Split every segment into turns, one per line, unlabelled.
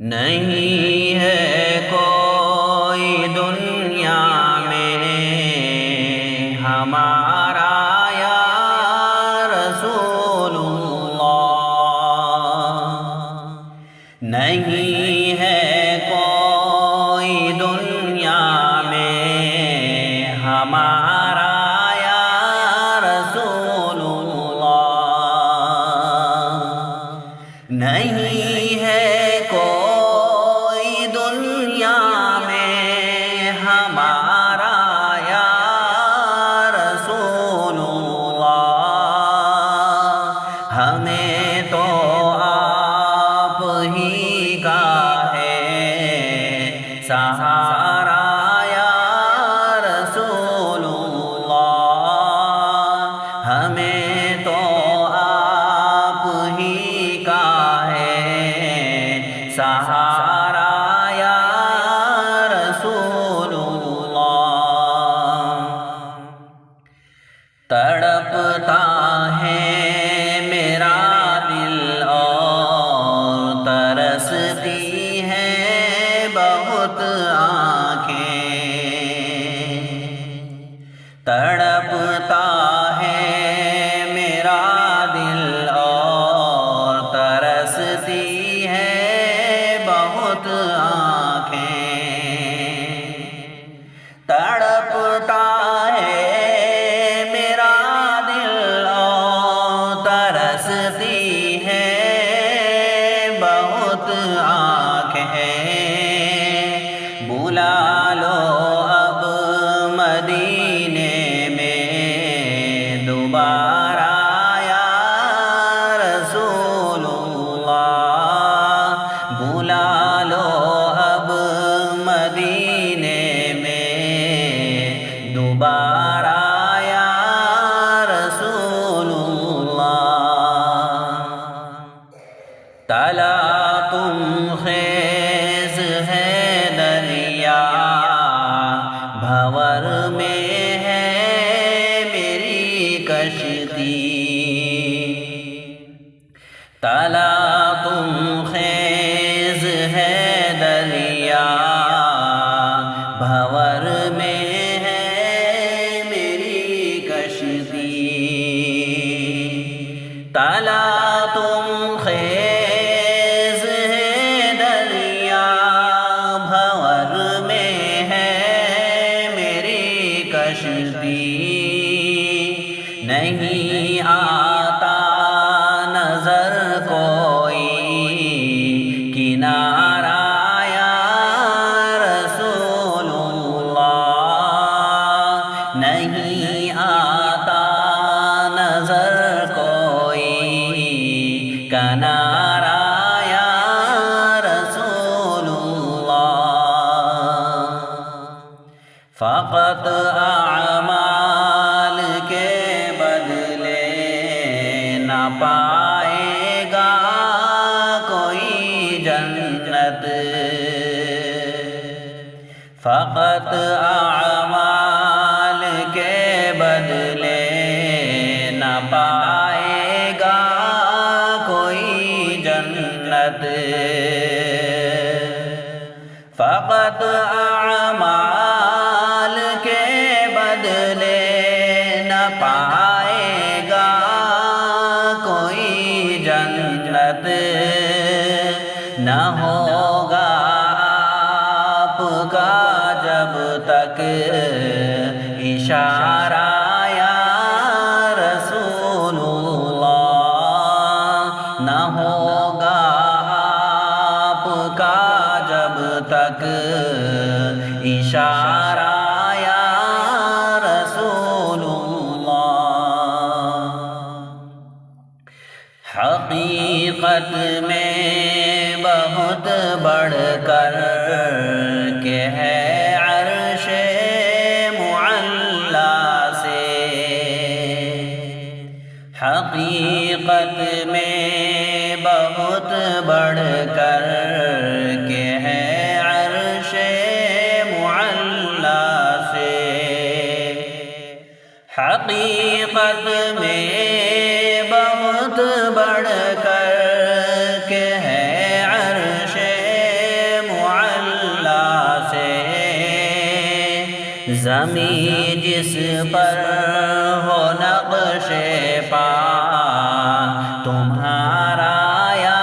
نہیں ہے کوئی دنیا میں ہمارا یا رسول اللہ، نہیں ہے کوئی دنیا میں ہمارا یا رسول اللہ، نہیں ہے ہمارا یا رسول اللہ، ہمیں تو آپ ہی کا ہے سہارا یا رسول اللہ، ہمیں تو آپ ہی کا ہے سہارا تڑپتا ہے میرا دل اور ترستی ہیں بہت آنکھیں، تڑپتا ہے میرا دل اور ترستی ہیں بہت آنکھیں، تڑپتا ہے بہت آنکھیں، بلا لو اب مدینے میں دوبارہ یا رسول اللہ، بلا لو اب مدینے میں دوبارہ تلا تم خیز ہے دریا بھور میں ہے میری کشتی، تلا تم خیز ہے دریا بھور میں ہے میری کشتی، تلا تم خیز نہیں آتا نظر کوئی کنارہ یا رسول اللہ، نہیں آتا نظر کوئی کنارہ یا رسول اللہ، فقط اعمال کے نہ پائے گا کوئی جنت، فقط اعمال کے بدلے نہ پائے گا کوئی جنت، فقط اعمال کے بدلے نہ پائے گا جنت، نہ ہوگا آپ کا جب تک اشارہ یا رسول اللہ، نہ ہوگا آپ کا جب تک اشارہ یا رسول اللہ، حقیقت میں بہت بڑھ کر کے ہے عرش معلا سے، حقیقت میں بہت بڑھ کر کے ہے عرش معلا سے، حقیقت میں بہت بڑھ کر کے ہے عرش زمین جس پر ہو نقش پا تمہارا یا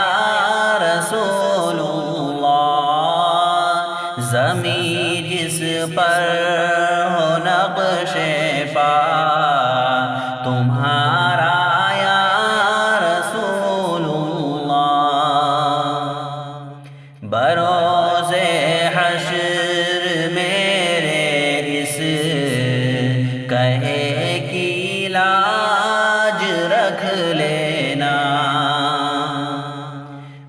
رسول اللہ، زمین جس پر ہو نقش پا تمہارا یا رسول اللہ، بروز حشر میرے اس کہے کی لاج رکھ لینا،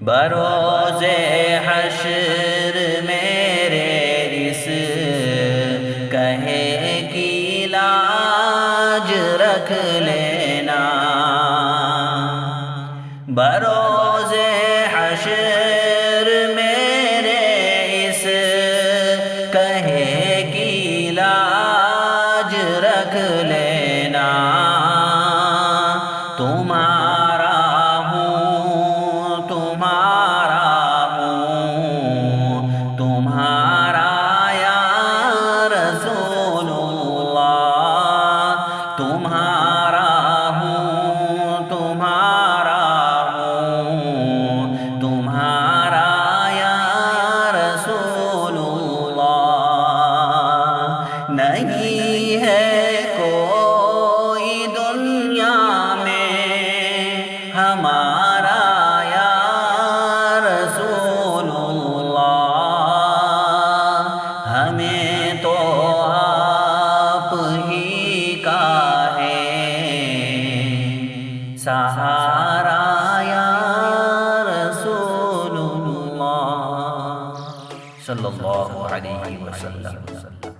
بروز حشر میرے اس کہے کی لاج رکھ لینا، بروز حشر میرے اس کہے کی لاج رکھ لینا، تمہارا ہوں تمہارا ہوں تمہارا یا رسول اللہ، تمہارا ہوں تمہارا ہوں تمہارا یا رسول اللہ، نہیں ہے کوئی دنیا میں ہمارا یا رسول اللہ، ہمیں تو آپ ہی کا ہے سہارا یا رسول اللہ صلی اللہ علیہ وسلم۔